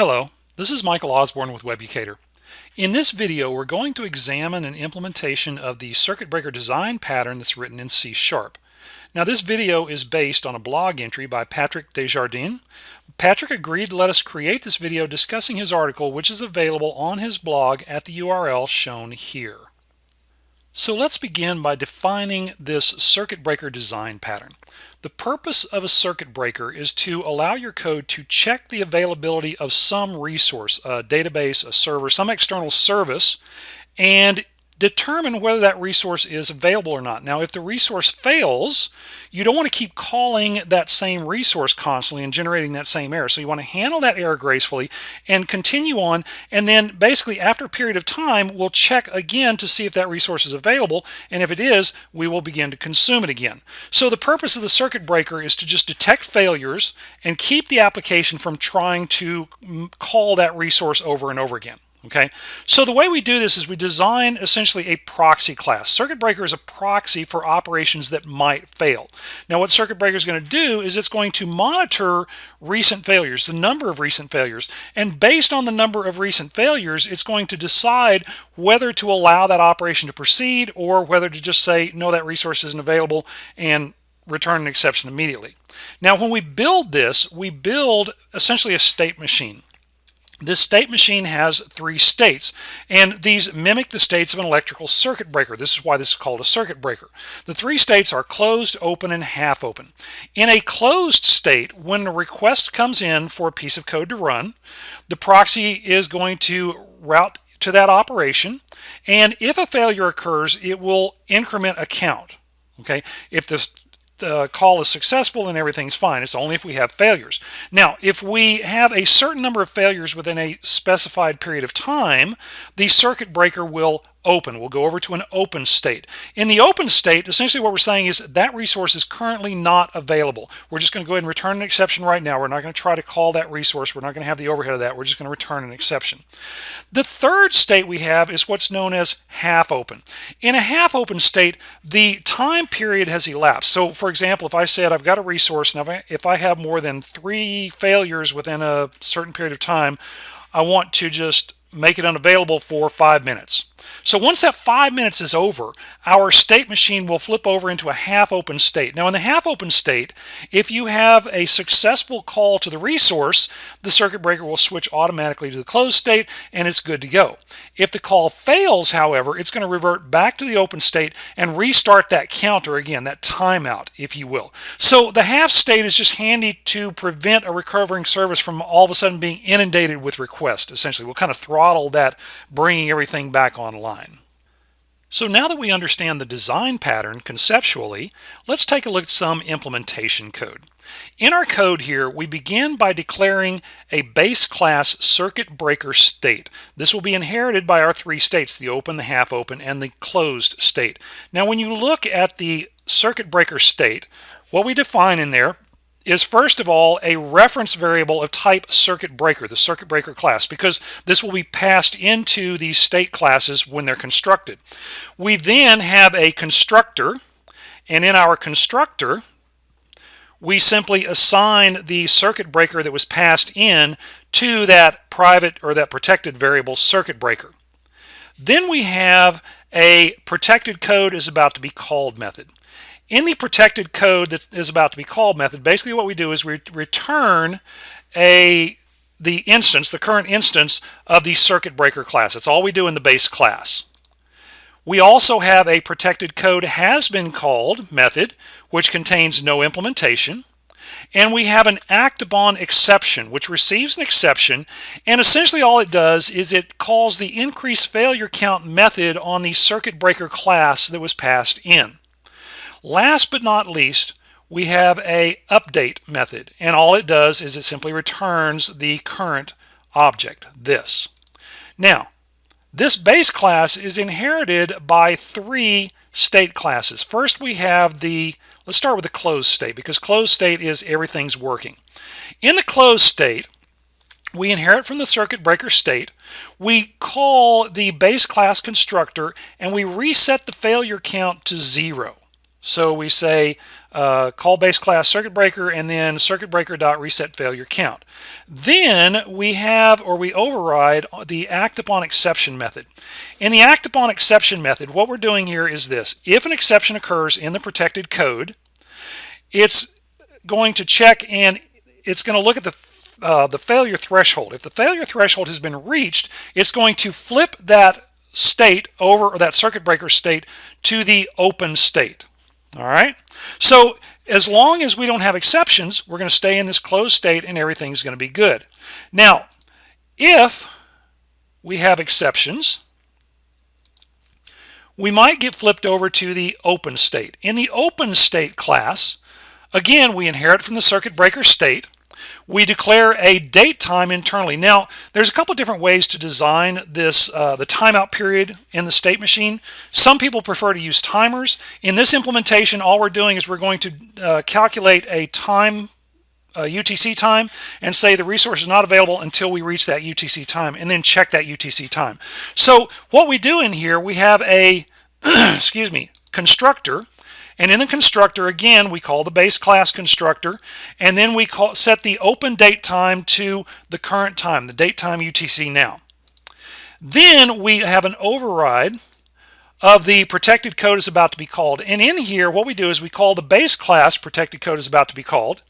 Hello, this is Michael Osborne with Webucator. In this video, we're going to examine an implementation of the circuit breaker design pattern that's written in C#. Now, this video is based on a blog entry by Patrick Desjardins. Patrick agreed to let us create this video discussing his article, which is available on his blog at the URL shown here. So let's begin by defining this circuit breaker design pattern. The purpose of a circuit breaker is to allow your code to check the availability of some resource, a database, a server, some external service, and determine whether that resource is available or not. Now, if the resource fails, you don't want to keep calling that same resource constantly and generating that same error. So you want to handle that error gracefully and continue on, and then basically after a period of time, we'll check again to see if that resource is available, and if it is, we will begin to consume it again. So the purpose of the circuit breaker is to just detect failures and keep the application from trying to call that resource over and over again. Okay, so the way we do this is we design essentially a proxy class. Circuit breaker is a proxy for operations that might fail. Now, what circuit breaker is going to do is it's going to monitor recent failures, the number of recent failures, and based on the number of recent failures, it's going to decide whether to allow that operation to proceed or whether to just say, no, that resource isn't available, and return an exception immediately. Now, when we build this, we build essentially a state machine. This state machine has three states, and these mimic the states of an electrical circuit breaker. This is why this is called a circuit breaker. The three states are closed, open, and half open. In a closed state, when a request comes in for a piece of code to run, the proxy is going to route to that operation, and if a failure occurs, it will increment a count. Okay, if the call is successful and everything's fine. It's only if we have failures. Now, if we have a certain number of failures within a specified period of time, the circuit breaker will open. We'll go over to an open state. In the open state, essentially what we're saying is that resource is currently not available. We're just going to go ahead and return an exception right now. We're not going to try to call that resource. We're not going to have the overhead of that. We're just going to return an exception. The third state we have is what's known as half open. In a half open state, the time period has elapsed. So for example, if I said I've got a resource, and if I have more than 3 failures within a certain period of time, I want to just make it unavailable for 5 minutes. So once that 5 minutes is over, our state machine will flip over into a half open state. Now in the half open state, if you have a successful call to the resource, the circuit breaker will switch automatically to the closed state and it's good to go. If the call fails, however, it's going to revert back to the open state and restart that counter again, that timeout, if you will. So the half state is just handy to prevent a recovering service from all of a sudden being inundated with requests, essentially. We'll kind of throttle that, bringing everything back online. So now that we understand the design pattern conceptually, let's take a look at some implementation code. In our code here, we begin by declaring a base class circuit breaker state. This will be inherited by our three states, the open, the half open, and the closed state. Now when you look at the circuit breaker state, what we define in there is first of all a reference variable of type circuit breaker, the circuit breaker class, because this will be passed into these state classes when they're constructed. We then have a constructor, and in our constructor we simply assign the circuit breaker that was passed in to that private or that protected variable circuit breaker. Then we have a protected code is about to be called method. In the protected code that is about to be called method, basically what we do is we return the instance, the current instance of the circuit breaker class. That's all we do in the base class. We also have a protected code has been called method, which contains no implementation. And we have an act upon exception, which receives an exception, and essentially all it does is it calls the increase failure count method on the circuit breaker class that was passed in. Last but not least, we have a update method, and all it does is it simply returns the current object, this. Now, this base class is inherited by three state classes. First we have let's start with the closed state, because closed state is everything's working. In the closed state, we inherit from the circuit breaker state, we call the base class constructor, and we reset the failure count to 0. So we say call base class circuit breaker and then circuit breaker dot reset failure count. Then we have, or we override, the act upon exception method. In the act upon exception method, what we're doing here is this: if an exception occurs in the protected code, it's going to check and it's going to look at the failure threshold. If the failure threshold has been reached, it's going to flip that state over, or that circuit breaker state, to the open state. All right, so as long as we don't have exceptions, we're going to stay in this closed state and everything's going to be good. Now, if we have exceptions, we might get flipped over to the open state. In the open state class, again, we inherit from the circuit breaker state. We declare a date time internally. Now, there's a couple of different ways to design this, the timeout period in the state machine. Some people prefer to use timers. In this implementation, all we're doing is we're going to calculate a time, UTC time, and say the resource is not available until we reach that UTC time, and then check that UTC time. So what we do in here, we have a excuse me, constructor. And in the constructor, again, we call the base class constructor, and then we set the open date time to the current time, the date time UTC now. Then we have an override of the protected code is about to be called. And in here, what we do is we call the base class protected code is about to be called.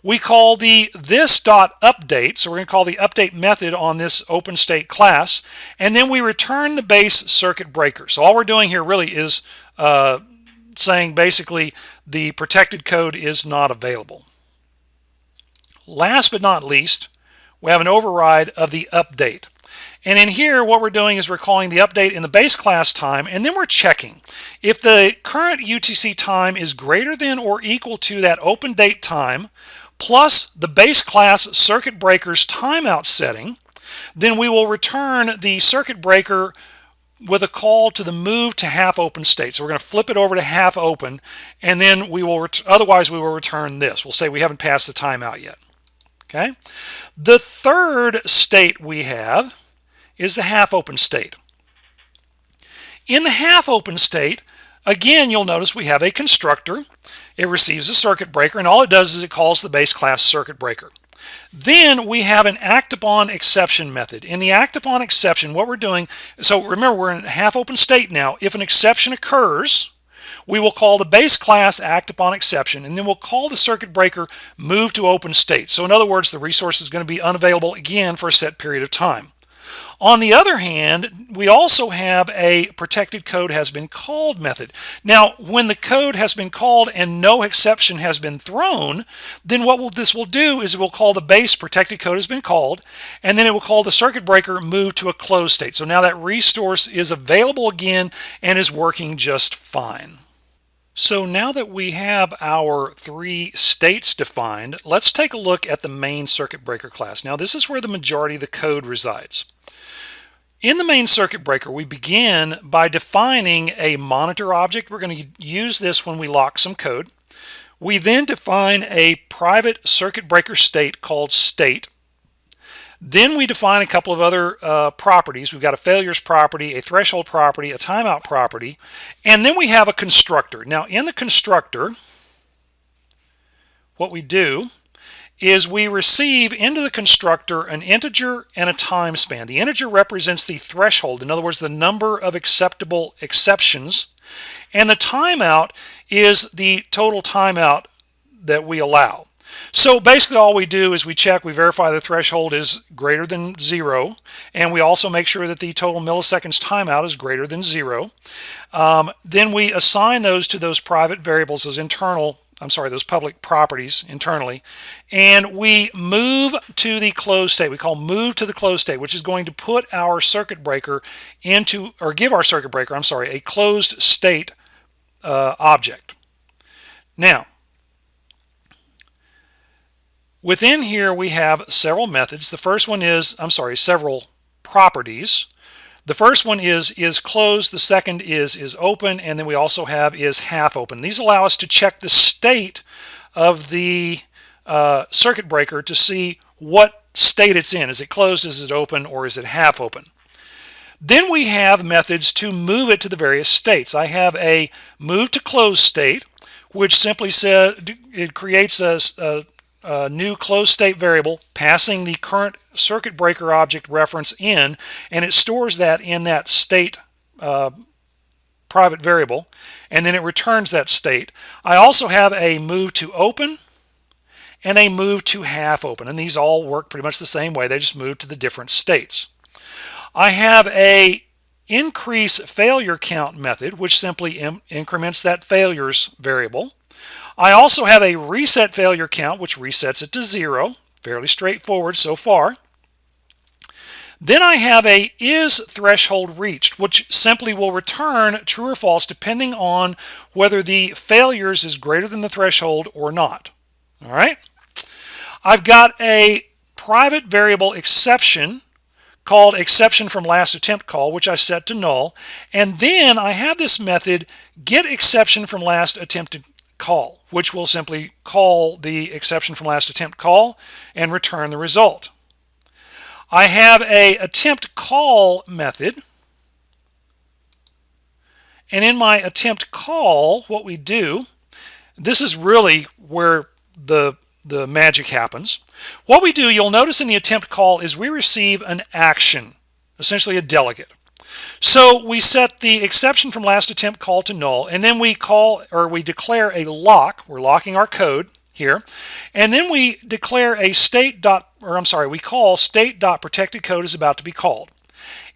We call the this.update, so we're going to call the update method on this open state class, and then we return the base circuit breaker. So all we're doing here really is saying basically the protected code is not available. Last but not least, we have an override of the update. And in here, what we're doing is we're calling the update in the base class time, and then we're checking. If the current UTC time is greater than or equal to that open date time, plus the base class circuit breaker's timeout setting, then we will return the circuit breaker with a call to the move to half open state. So we're going to flip it over to half open, and then we will otherwise we will return this. We'll say we haven't passed the timeout yet. Okay. The third state we have is the half open state. In the half open state, again, you'll notice we have a constructor. It receives a circuit breaker, and all it does is it calls the base class circuit breaker. Then we have an act upon exception method. In the act upon exception, what we're doing, so remember, we're in a half open state now. If an exception occurs, we will call the base class act upon exception, and then we'll call the circuit breaker move to open state. So in other words, the resource is going to be unavailable again for a set period of time. On the other hand, we also have a protected code has been called method. Now, when the code has been called and no exception has been thrown, then what this will do is it will call the base protected code has been called, and then it will call the circuit breaker move to a closed state. So now that resource is available again and is working just fine. So now that we have our three states defined, let's take a look at the main circuit breaker class. Now, this is where the majority of the code resides. In the main circuit breaker, we begin by defining a monitor object. We're going to use this when we lock some code. We then define a private circuit breaker state called state. Then we define a couple of other properties. We've got a failures property, a threshold property, a timeout property, and then we have a constructor. Now, in the constructor, what we do is we receive into the constructor an integer and a time span. The integer represents the threshold, in other words, the number of acceptable exceptions, and the timeout is the total timeout that we allow. So basically all we do is we check, we verify the threshold is greater than 0, and we also make sure that the total milliseconds timeout is greater than 0. Then we assign those to those private variables, those public properties internally, and we move to the closed state. We call move to the closed state, which is going to put our circuit breaker into, or give our circuit breaker, a closed state object. Now, within here we have several methods. The first one is, several properties. The first one is closed, the second is open, and then we also have is half open. These allow us to check the state of the circuit breaker to see what state it's in. Is it closed, is it open, or is it half open? Then we have methods to move it to the various states. I have a move to closed state, which simply says it creates a new closed state variable passing the current circuit breaker object reference in, and it stores that in that state private variable, and then it returns that state. I also have a move to open and a move to half open, and these all work pretty much the same way. They just move to the different states. I have a increase failure count method, which simply increments that failures variable. I also have a reset failure count, which resets it to 0. Fairly straightforward so far. Then I have a is threshold reached, which simply will return true or false depending on whether the failures is greater than the threshold or not. All right. I've got a private variable exception called exception from last attempt call, which I set to null. And then I have this method get exception from last attempted call, which will simply call the exception from last attempt call and return the result. I have a attempt call method, and in my attempt call, what we do, this is really where the magic happens. What we do, you'll notice in the attempt call, is we receive an action, essentially a delegate. So we set the exception from last attempt call to null, and then we declare a lock. We're locking our code here, and then we declare a we call state.protected code is about to be called.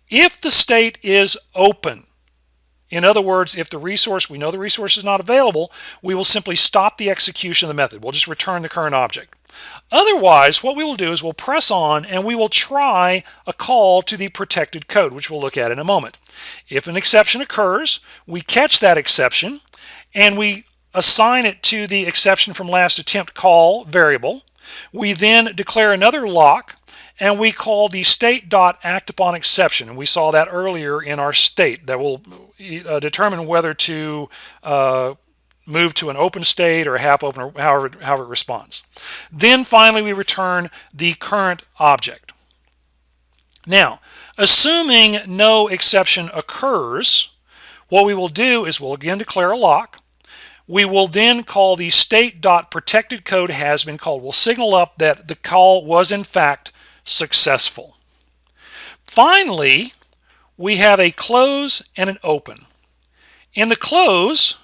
If the state is open, in other words, if we know the resource is not available, we will simply stop the execution of the method. We'll just return the current object. Otherwise, what we will do is we'll press on and we will try a call to the protected code, which we'll look at in a moment. If an exception occurs, we catch that exception and we assign it to the exception from last attempt call variable. We then declare another lock and we call the state.actUponException, and we saw that earlier in our state that will determine whether to move to an open state or a half open, or however it responds. Then finally we return the current object. Now, assuming no exception occurs, what we will do is we'll again declare a lock. We will then call the state.protected code has been called. We'll signal up that the call was in fact successful. Finally, we have a close and an open. In the close,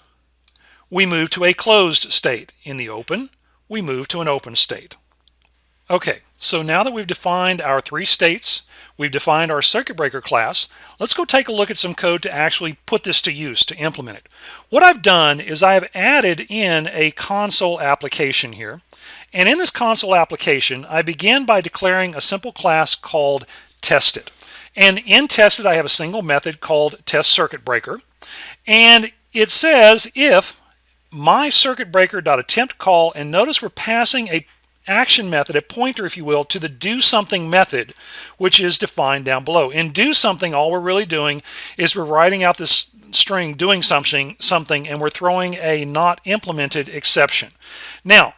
we move to a closed state. In the open, we move to an open state. Okay, so now that we've defined our 3 states, we've defined our circuit breaker class, let's go take a look at some code to actually put this to use, to implement it. What I've done is I have added in a console application here. And in this console application, I begin by declaring a simple class called tested. And in tested, I have a single method called testCircuitBreaker. And it says if my circuitbreaker.attempt call, and notice we're passing a action method, a pointer if you will, to the do something method, which is defined down below. In do something, all we're really doing is we're writing out this string doing something, and we're throwing a not implemented exception. Now,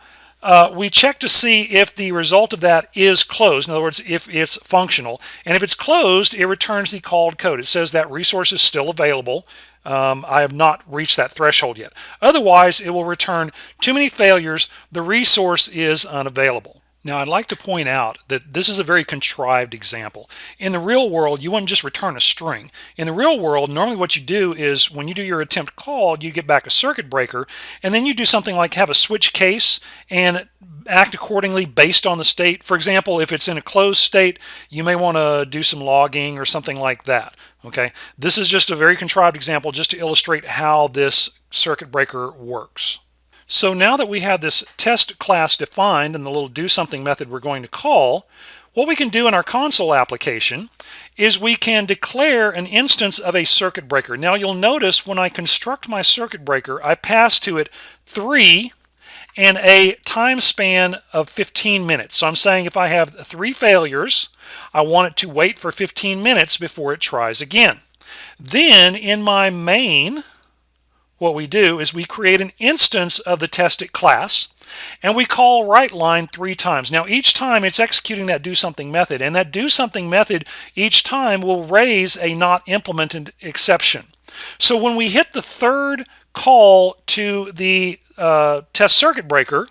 we check to see if the result of that is closed. In other words, if it's functional. And if it's closed, it returns the called code. It says that resource is still available. I have not reached that threshold yet. Otherwise, it will return too many failures. The resource is unavailable. Now, I'd like to point out that this is a very contrived example. In the real world, you wouldn't just return a string. In the real world, normally what you do is when you do your attempt call, you get back a circuit breaker, and then you do something like have a switch case and act accordingly based on the state. For example, if it's in a closed state, you may want to do some logging or something like that. Okay, this is just a very contrived example just to illustrate how this circuit breaker works. So now that we have this test class defined and the little do something method we're going to call, what we can do in our console application is we can declare an instance of a circuit breaker. Now you'll notice when I construct my circuit breaker, I pass to it 3 and a time span of 15 minutes. So I'm saying if I have 3 failures, I want it to wait for 15 minutes before it tries again. Then in my main, what we do is we create an instance of the tested class and we call WriteLine 3 times. Now each time it's executing that do something method, and that do something method each time will raise a not implemented exception. So when we hit the 3rd call to the test circuit breaker,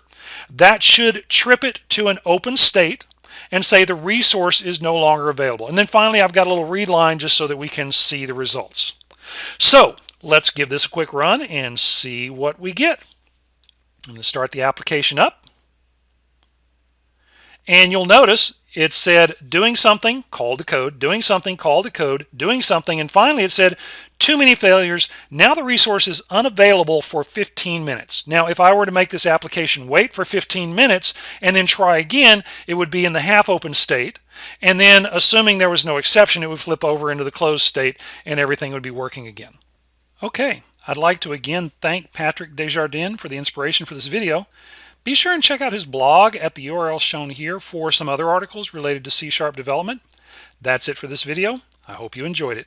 that should trip it to an open state and say the resource is no longer available. And then finally, I've got a little read line just so that we can see the results. So let's give this a quick run and see what we get. I'm going to start the application up. And you'll notice it said doing something, call to code, doing something, call to code, doing something, and finally it said too many failures. Now the resource is unavailable for 15 minutes. Now if I were to make this application wait for 15 minutes and then try again, it would be in the half open state, and then assuming there was no exception, it would flip over into the closed state and everything would be working again. Okay, I'd like to again thank Patrick Desjardins for the inspiration for this video. Be sure and check out his blog at the URL shown here for some other articles related to C# development. That's it for this video. I hope you enjoyed it.